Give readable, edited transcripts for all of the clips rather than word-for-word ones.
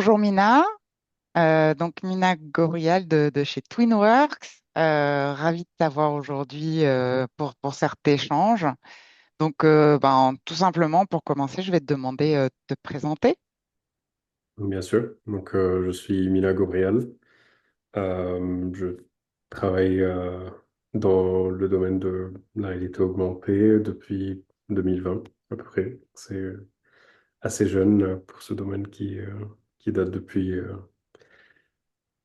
Bonjour Mina. Donc Mina Gorial de chez Twinworks. Ravie de t'avoir aujourd'hui pour cet échange. Donc tout simplement pour commencer, je vais te demander de te présenter. Bien sûr. Je suis Mila Gabriel. Je travaille dans le domaine de la réalité augmentée depuis 2020 à peu près. C'est assez jeune pour ce domaine qui date depuis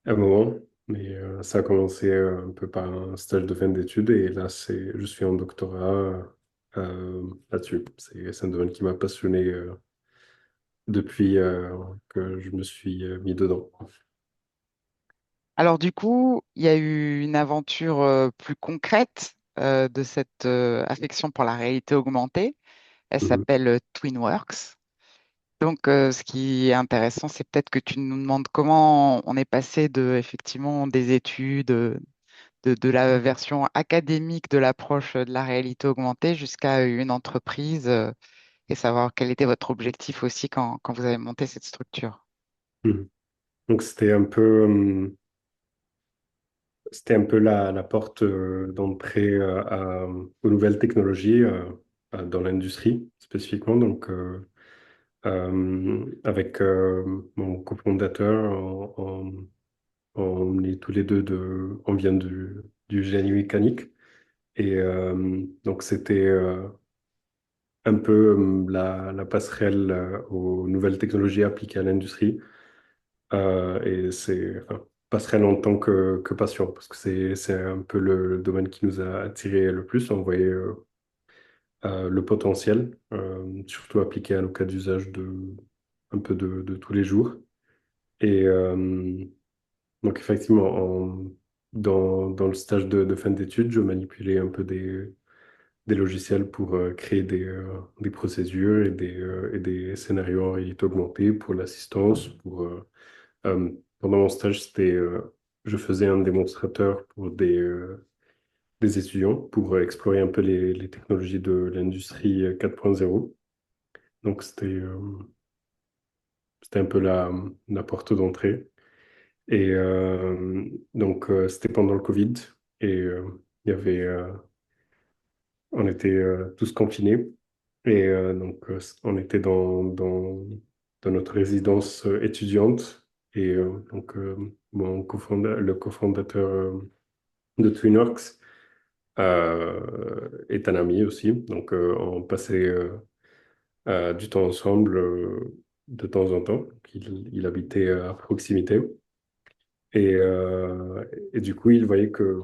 un moment. Mais ça a commencé un peu par un stage de fin d'études et là, je suis en doctorat là-dessus. C'est un domaine qui m'a passionné depuis que je me suis mis dedans. Alors du coup, il y a eu une aventure plus concrète de cette affection pour la réalité augmentée. Elle Mhm. s'appelle Twinworks. Donc, ce qui est intéressant, c'est peut-être que tu nous demandes comment on est passé de, effectivement, des études, de la version académique de l'approche de la réalité augmentée jusqu'à une entreprise, et savoir quel était votre objectif aussi quand vous avez monté cette structure. Mhm. Donc c'était un peu la porte d'entrée aux nouvelles technologies dans l'industrie spécifiquement. Avec mon cofondateur, on est tous les deux on vient du génie mécanique. Et donc c'était un peu la passerelle aux nouvelles technologies appliquées à l'industrie. Et c'est enfin, passerelle en tant que passion, parce que c'est un peu le domaine qui nous a attiré le plus. On voyait le potentiel, surtout appliqué à nos cas d'usage un peu de tous les jours. Et donc effectivement, dans le stage de fin d'études, je manipulais un peu des logiciels pour créer des procédures et des scénarios en réalité augmentée pour l'assistance, pendant mon stage, je faisais un démonstrateur pour des étudiants pour explorer un peu les technologies de l'industrie 4.0. Donc, c'était un peu la porte d'entrée. Et c'était pendant le Covid et il y avait, on était tous confinés. Et on était dans notre résidence étudiante. Et le cofondateur de Twinworks est un ami aussi. On passait du temps ensemble de temps en temps. Il habitait à proximité. Et, et du coup, il voyait que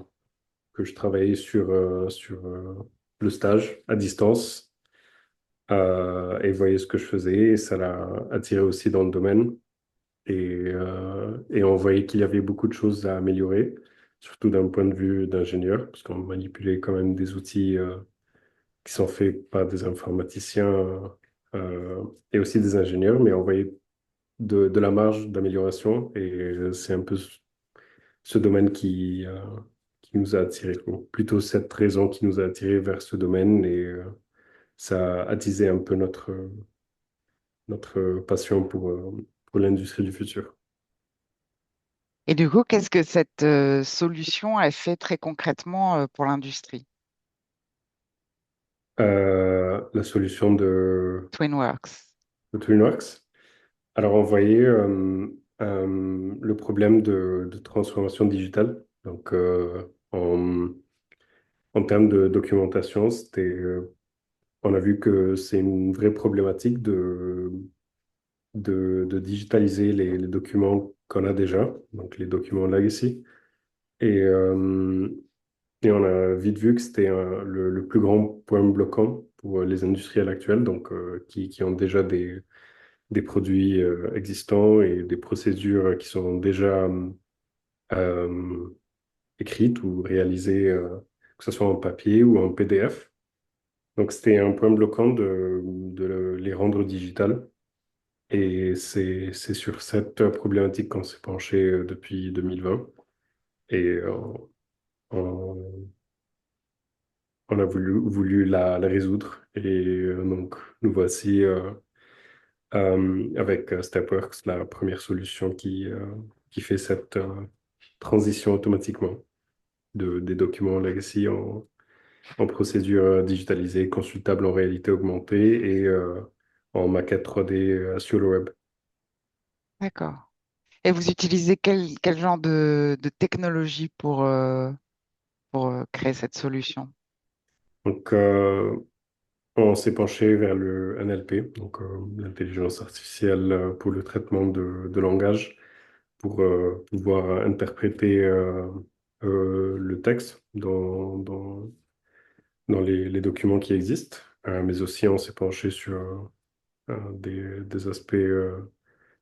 je travaillais sur le stage à distance et voyait ce que je faisais. Et ça l'a attiré aussi dans le domaine. Et on voyait qu'il y avait beaucoup de choses à améliorer, surtout d'un point de vue d'ingénieur, parce qu'on manipulait quand même des outils qui sont faits par des informaticiens et aussi des ingénieurs, mais on voyait de la marge d'amélioration. Et c'est un peu ce domaine qui nous a attirés, ou plutôt cette raison qui nous a attirés vers ce domaine. Et ça a attisé un peu notre passion pour l'industrie du futur. Et du coup, qu'est-ce que cette solution a fait très concrètement pour l'industrie, La solution Twinworks? de Twinworks. Alors, on voyait le problème de transformation digitale. En termes de documentation, on a vu que c'est une vraie problématique de digitaliser les documents qu'on a déjà, donc les documents legacy. Et, euh, et on a vite vu que c'était le plus grand point bloquant pour les industriels actuels, qui ont déjà des produits existants et des procédures qui sont déjà euh, écrites ou réalisées, que ce soit en papier ou en PDF. Donc c'était un point bloquant de les rendre digitales. Et c'est sur cette problématique qu'on s'est penché depuis 2020. Et on, on a voulu la résoudre. Et nous voici avec Stepworks, la première solution qui fait cette transition automatiquement des documents legacy en procédure digitalisée, consultable en réalité augmentée et en maquette 3D sur le web. D'accord. Et vous utilisez quel genre de technologie pour créer cette solution? Donc, on s'est penché vers le NLP, donc l'intelligence artificielle pour le traitement de langage, pour pouvoir interpréter le texte dans les documents qui existent. Mais aussi, on s'est penché sur des aspects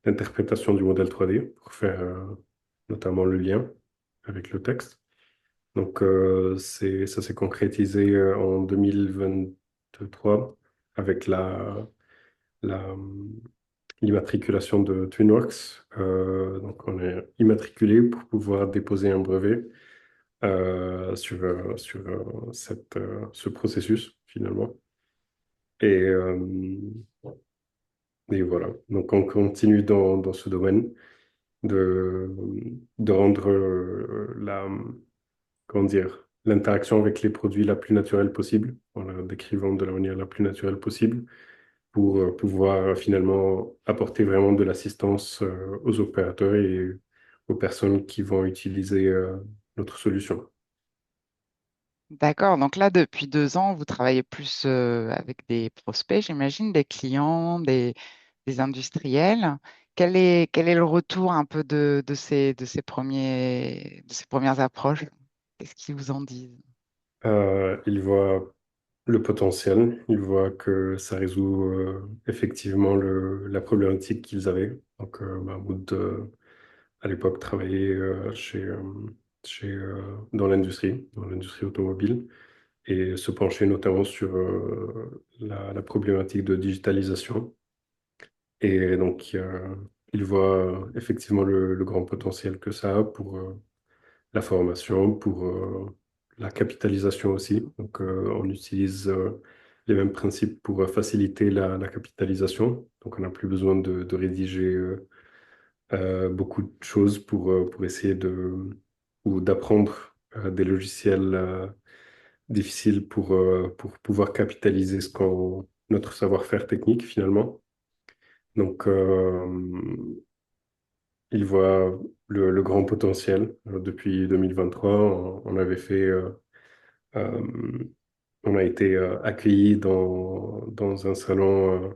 d'interprétation du modèle 3D pour faire notamment le lien avec le texte. Donc, ça s'est concrétisé en 2023 avec la, l'immatriculation de TwinWorks. Donc, on est immatriculé pour pouvoir déposer un brevet sur ce processus, finalement. Et, euh, et voilà. Donc, on continue dans ce domaine de, de rendre comment dire, l'interaction avec les produits la plus naturelle possible, en la décrivant de la manière la plus naturelle possible, pour pouvoir finalement apporter vraiment de l'assistance aux opérateurs et aux personnes qui vont utiliser notre solution. D'accord. Donc là, depuis 2 ans, vous travaillez plus avec des prospects, j'imagine, des clients, des industriels. Quel est le retour un peu de ces premières approches? Qu'est-ce qu'ils vous en disent? Ils voient le potentiel, ils voient que ça résout effectivement la problématique qu'ils avaient. Donc, Mahmoud, à l'époque, travaillait dans l'industrie automobile, et se penchait notamment sur la problématique de digitalisation. Et donc, il voit effectivement le grand potentiel que ça a pour la formation, pour la capitalisation aussi. Donc, on utilise les mêmes principes pour faciliter la capitalisation. Donc, on n'a plus besoin de rédiger beaucoup de choses pour essayer ou d'apprendre des logiciels difficiles pour pouvoir capitaliser notre savoir-faire technique finalement. Donc, il voit le grand potentiel. Depuis 2023, on avait fait, euh, on a été accueillis dans un salon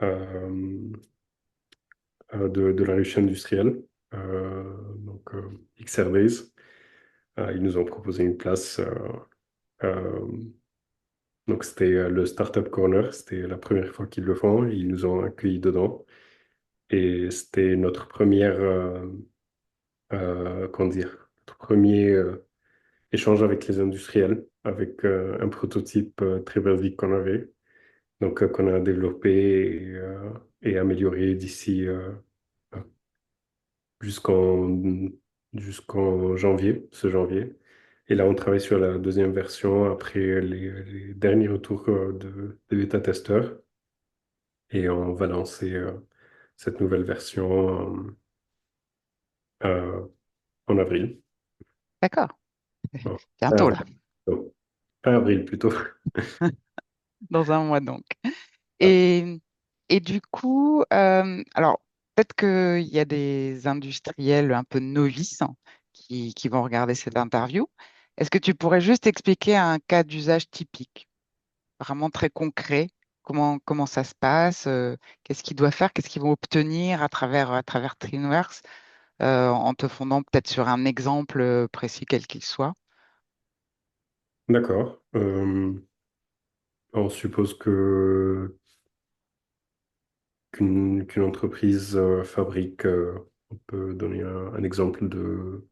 euh, de la riche industrielle, donc XR Days. Ils nous ont proposé une place. Euh, donc, c'était le Startup Corner. C'était la première fois qu'ils le font. Ils nous ont accueillis dedans. Et c'était notre première, comment dire, notre premier échange avec les industriels, avec un prototype très basique qu'on avait, donc qu'on a développé et amélioré d'ici jusqu'en jusqu'en janvier, ce janvier. Et là, on travaille sur la deuxième version après les derniers retours des bêta-testeurs. Et on va lancer cette nouvelle version en avril. D'accord. Bon, fin Bientôt, avril, là. plutôt. Fin avril plutôt. Dans un mois, donc. Ah, Et, et du coup, alors peut-être qu'il y a des industriels un peu novices qui vont regarder cette interview. Est-ce que tu pourrais juste expliquer un cas d'usage typique, vraiment très concret, comment ça se passe, qu'est-ce qu'ils doivent faire, qu'est-ce qu'ils vont obtenir à travers TwinWorks, en te fondant peut-être sur un exemple précis, quel qu'il soit. d'accord. On suppose qu'une entreprise fabrique, on peut donner un exemple de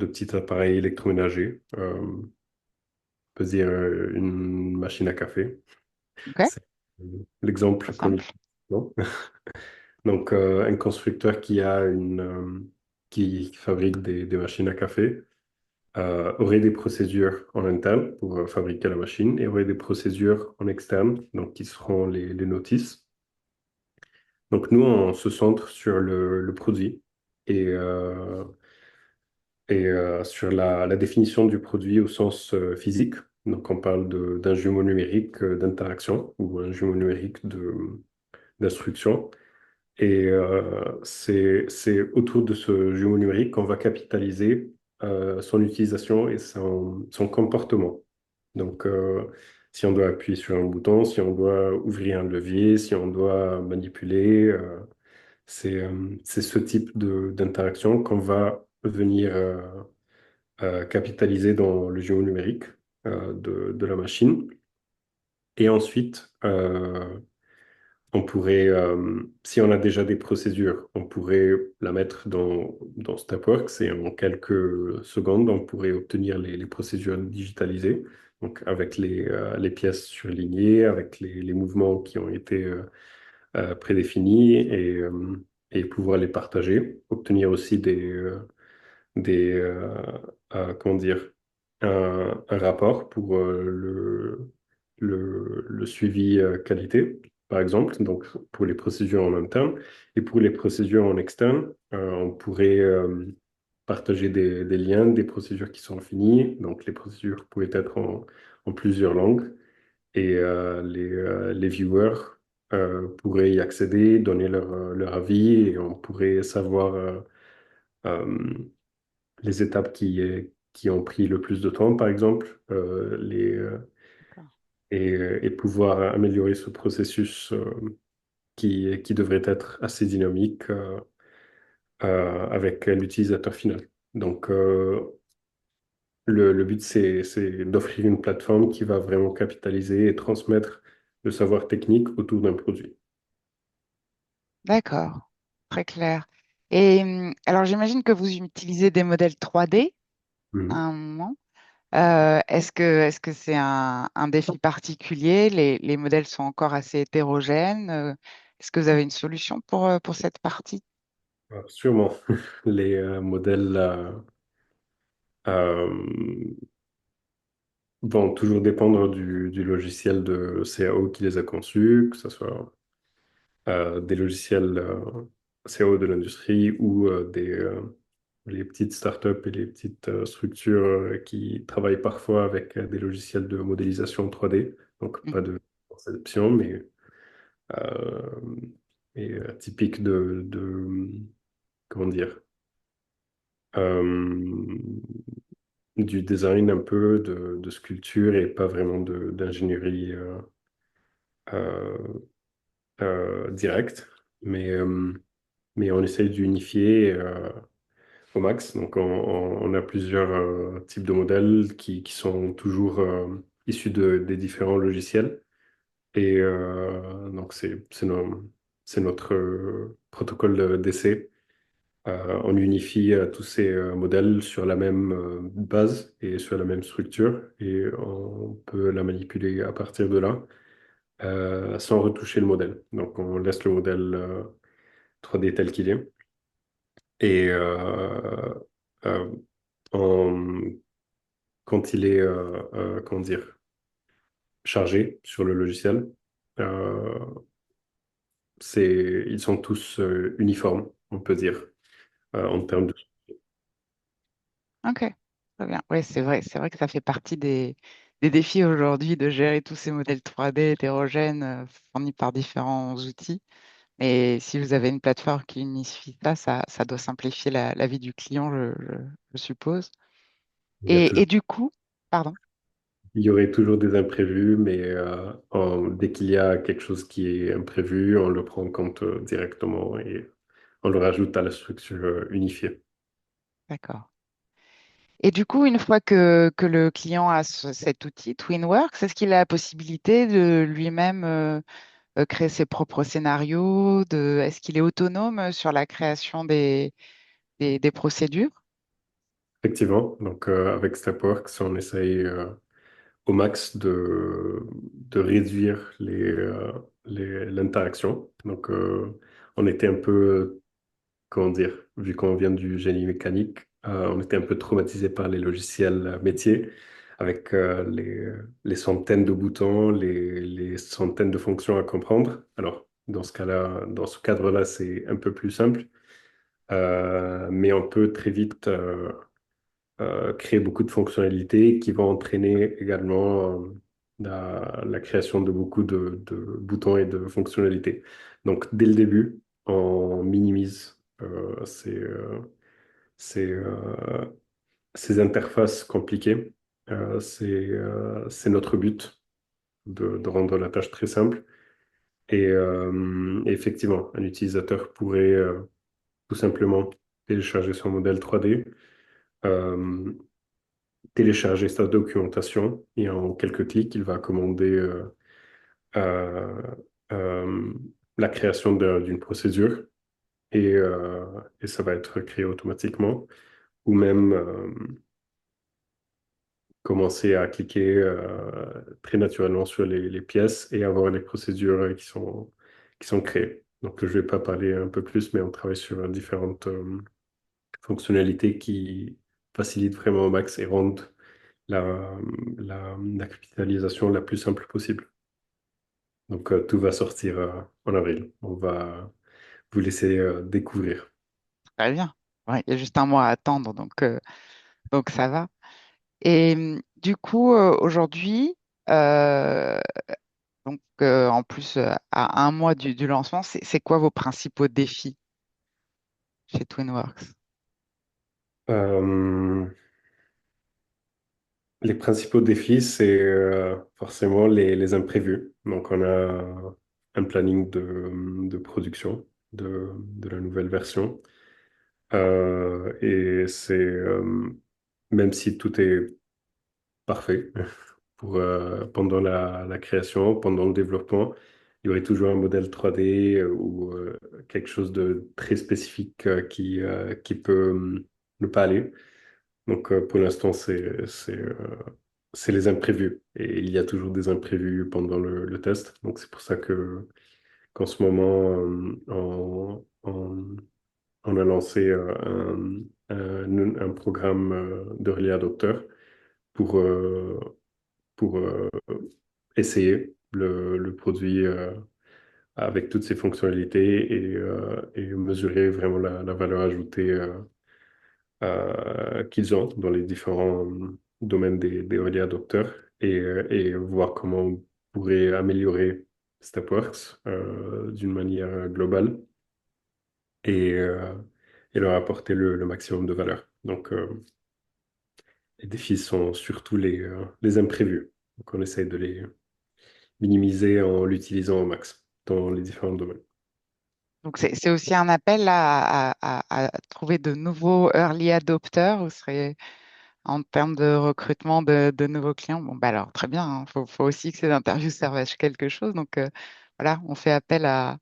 petit appareil électroménager. On peut dire une machine à café. OK? C'est Très l'exemple qu'on simple. utilise. Non. Donc, un constructeur qui fabrique des machines à café aurait des procédures en interne pour fabriquer la machine et aurait des procédures en externe, donc qui seront les notices. Donc nous, on se centre sur le produit et, sur la définition du produit au sens physique. Donc on parle d'un jumeau numérique d'interaction ou un jumeau numérique d'instruction. Et c'est autour de ce jumeau numérique qu'on va capitaliser son utilisation et son comportement. Donc, si on doit appuyer sur un bouton, si on doit ouvrir un levier, si on doit manipuler, c'est ce type d'interaction qu'on va venir capitaliser dans le jumeau numérique de la machine. Et ensuite, on pourrait, si on a déjà des procédures, on pourrait la mettre dans Stepworks et en quelques secondes, on pourrait obtenir les procédures digitalisées, donc avec les pièces surlignées, avec les mouvements qui ont été prédéfinis et pouvoir les partager, obtenir aussi comment dire, un rapport pour le suivi qualité, par exemple, donc pour les procédures en interne. Et pour les procédures en externe, on pourrait partager des liens, des procédures qui sont finies. Donc les procédures pourraient être en plusieurs langues et les viewers pourraient y accéder, donner leur avis et on pourrait savoir euh, les étapes qui ont pris le plus de temps, par exemple, D'accord. et pouvoir améliorer ce processus qui devrait être assez dynamique avec l'utilisateur final. Donc, le but, c'est d'offrir une plateforme qui va vraiment capitaliser et transmettre le savoir technique autour d'un produit. D'accord, très clair. Et alors j'imagine que vous utilisez des modèles 3D à Mhm. un moment. Est-ce que c'est un défi particulier? Les modèles sont encore assez hétérogènes. Est-ce que vous avez une solution pour cette partie? Sûrement, les modèles euh, vont toujours dépendre du logiciel de CAO qui les a conçus, que ce soit des logiciels CAO de l'industrie ou les petites startups et les petites structures qui travaillent parfois avec des logiciels de modélisation 3D. Donc pas Mhm. de conception, mais euh, typique comment dire, euh, du design un peu, de sculpture et pas vraiment d'ingénierie euh, directe. Mais on essaye d'unifier au max. Donc on a plusieurs types de modèles qui sont toujours issus des différents logiciels. Et donc c'est notre protocole d'essai. On unifie tous ces modèles sur la même base et sur la même structure et on peut la manipuler à partir de là sans retoucher le modèle. Donc on laisse le modèle 3D tel qu'il est et euh, en- quand il est comment dire, chargé sur le logiciel, euh, ils sont tous uniformes, on peut dire, en termes de... Ok, très bien. Oui, c'est vrai que ça fait partie des défis aujourd'hui de gérer tous ces modèles 3D hétérogènes fournis par différents outils. Mais si vous avez une plateforme qui unifie ça doit simplifier la vie du client, je suppose. Il y a toujours Et du coup, pardon. Il y aurait toujours des imprévus, mais dès qu'il y a quelque chose qui est imprévu, on le prend en compte directement et on le rajoute à la structure unifiée. D'accord. Et du coup, une fois que le client a cet outil, TwinWorks, est-ce qu'il a la possibilité de lui-même créer ses propres scénarios, est-ce qu'il est autonome sur la création des procédures? Effectivement, donc avec Stepworks, on essaye au max de réduire l'interaction. Donc on était un peu comment dire, vu qu'on vient du génie mécanique, on était un peu traumatisé par les logiciels métiers, avec les centaines de boutons, les centaines de fonctions à comprendre. Alors, Dans ce cas-là, dans ce cadre-là, c'est un peu plus simple. Mais on peut très vite créer beaucoup de fonctionnalités qui vont entraîner également la création de beaucoup de boutons et de fonctionnalités. Donc, dès le début, on minimise ces, ces interfaces compliquées. C'est notre but de rendre la tâche très simple. Et effectivement, un utilisateur pourrait tout simplement télécharger son modèle 3D, euh, télécharger sa documentation et en quelques clics, il va commander euh, euh, la création d'une procédure et ça va être créé automatiquement ou même commencer à cliquer très naturellement sur les pièces et avoir les procédures qui sont créées. Donc, je ne vais pas parler un peu plus, mais on travaille sur différentes fonctionnalités qui facilitent vraiment au max et rendent la capitalisation la plus simple possible. Donc, tout va sortir en avril. On va vous laisser découvrir. Très bien. Ouais, il y a juste un mois à attendre, donc ça va. Et du coup, aujourd'hui, euh, en plus, à un mois du lancement, c'est quoi vos principaux défis chez TwinWorks? Euh, les principaux défis, c'est forcément les imprévus. Donc, on a un planning de production de la nouvelle version. Et c'est, même si tout est parfait pendant la création, pendant le développement, il y aurait toujours un modèle 3D ou quelque chose de très spécifique qui peut ne pas aller. Donc, pour l'instant, c'est les imprévus. Et il y a toujours des imprévus pendant le test. Donc, c'est pour ça qu'en ce moment, on a lancé un programme d'early adopter pour, pour essayer le produit avec toutes ses fonctionnalités et mesurer vraiment la valeur ajoutée qu'ils ont dans les différents domaines des early adopteurs et voir comment on pourrait améliorer Stepworks d'une manière globale et, euh, et leur apporter le maximum de valeur. Donc, les défis sont surtout les imprévus. Donc, on essaye de les minimiser en l'utilisant au max dans les différents domaines. Donc, c'est aussi un appel à trouver de nouveaux early adopters. Vous serez en termes de recrutement de nouveaux clients. Bon, bah alors, très bien. Il faut aussi que ces interviews servent à quelque chose. Donc, voilà, on fait appel à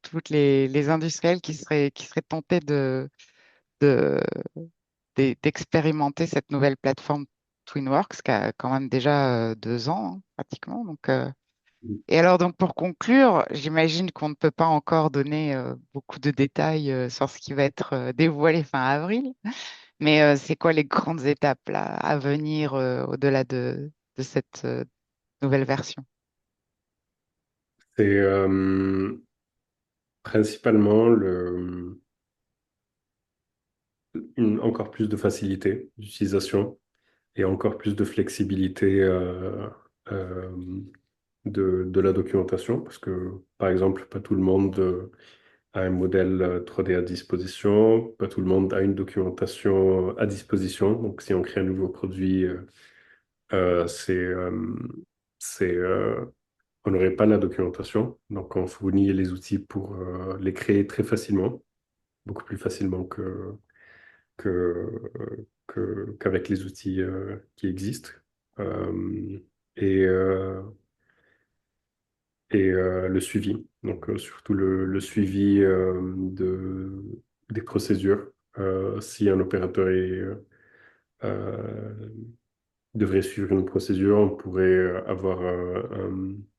toutes les industriels qui seraient tentés de, d'expérimenter cette nouvelle plateforme TwinWorks qui a quand même déjà 2 ans, hein, pratiquement. Et alors, donc, pour conclure, j'imagine qu'on ne peut pas encore donner beaucoup de détails sur ce qui va être dévoilé fin avril, mais c'est quoi les grandes étapes là, à venir au-delà de cette nouvelle version? C'est principalement encore plus de facilité d'utilisation et encore plus de flexibilité euh, de la documentation, parce que, par exemple, pas tout le monde a un modèle 3D à disposition, pas tout le monde a une documentation à disposition. Donc, si on crée un nouveau produit, euh, c'est, euh, on n'aurait pas la documentation. Donc, on fournit les outils pour les créer très facilement, beaucoup plus facilement qu'avec les outils qui existent. Euh, et le suivi. Donc, surtout le suivi des procédures. Si un opérateur euh, devrait suivre une procédure, on pourrait avoir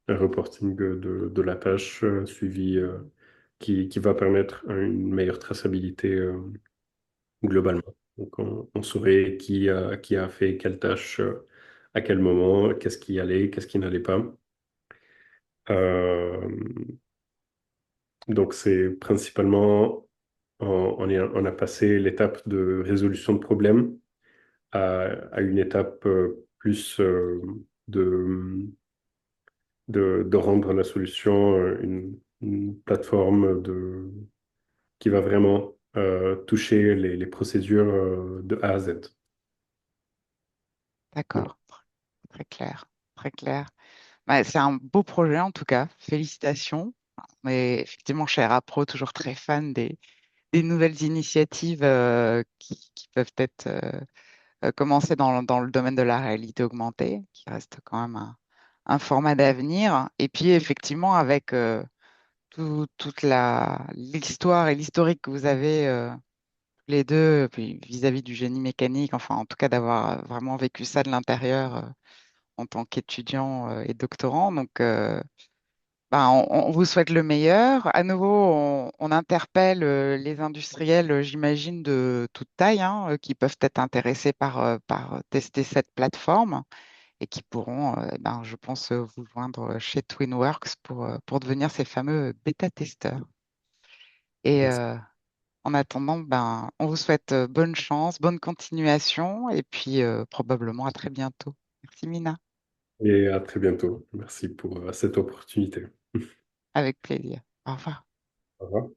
un reporting de la tâche suivi qui va permettre une meilleure traçabilité globalement. Donc, on saurait qui a fait quelle tâche, à quel moment, qu'est-ce qui allait, qu'est-ce qui n'allait pas. Euh, Donc, c'est principalement, on a passé l'étape de résolution de problèmes à une étape plus de, de rendre la solution une plateforme qui va vraiment toucher les procédures de A à Z. Voilà. D'accord, très clair, très clair. Ouais, c'est un beau projet en tout cas, félicitations. Mais effectivement, chez Pro, toujours très fan des nouvelles initiatives qui peuvent être commencées dans le domaine de la réalité augmentée, qui reste quand même un format d'avenir. Et puis effectivement, avec toute l'histoire et l'historique que vous avez les deux, puis vis-à-vis du génie mécanique, enfin en tout cas d'avoir vraiment vécu ça de l'intérieur en tant qu'étudiant et doctorant. Donc, ben, on vous souhaite le meilleur. À nouveau, on interpelle les industriels, j'imagine, de toute taille, hein, qui peuvent être intéressés par tester cette plateforme et qui pourront, ben, je pense, vous joindre chez TwinWorks pour devenir ces fameux bêta-testeurs. Et en attendant, ben, on vous souhaite bonne chance, bonne continuation et puis probablement à très bientôt. Merci Mina, Et à très bientôt. Merci pour cette opportunité. avec plaisir. Au revoir. Au revoir.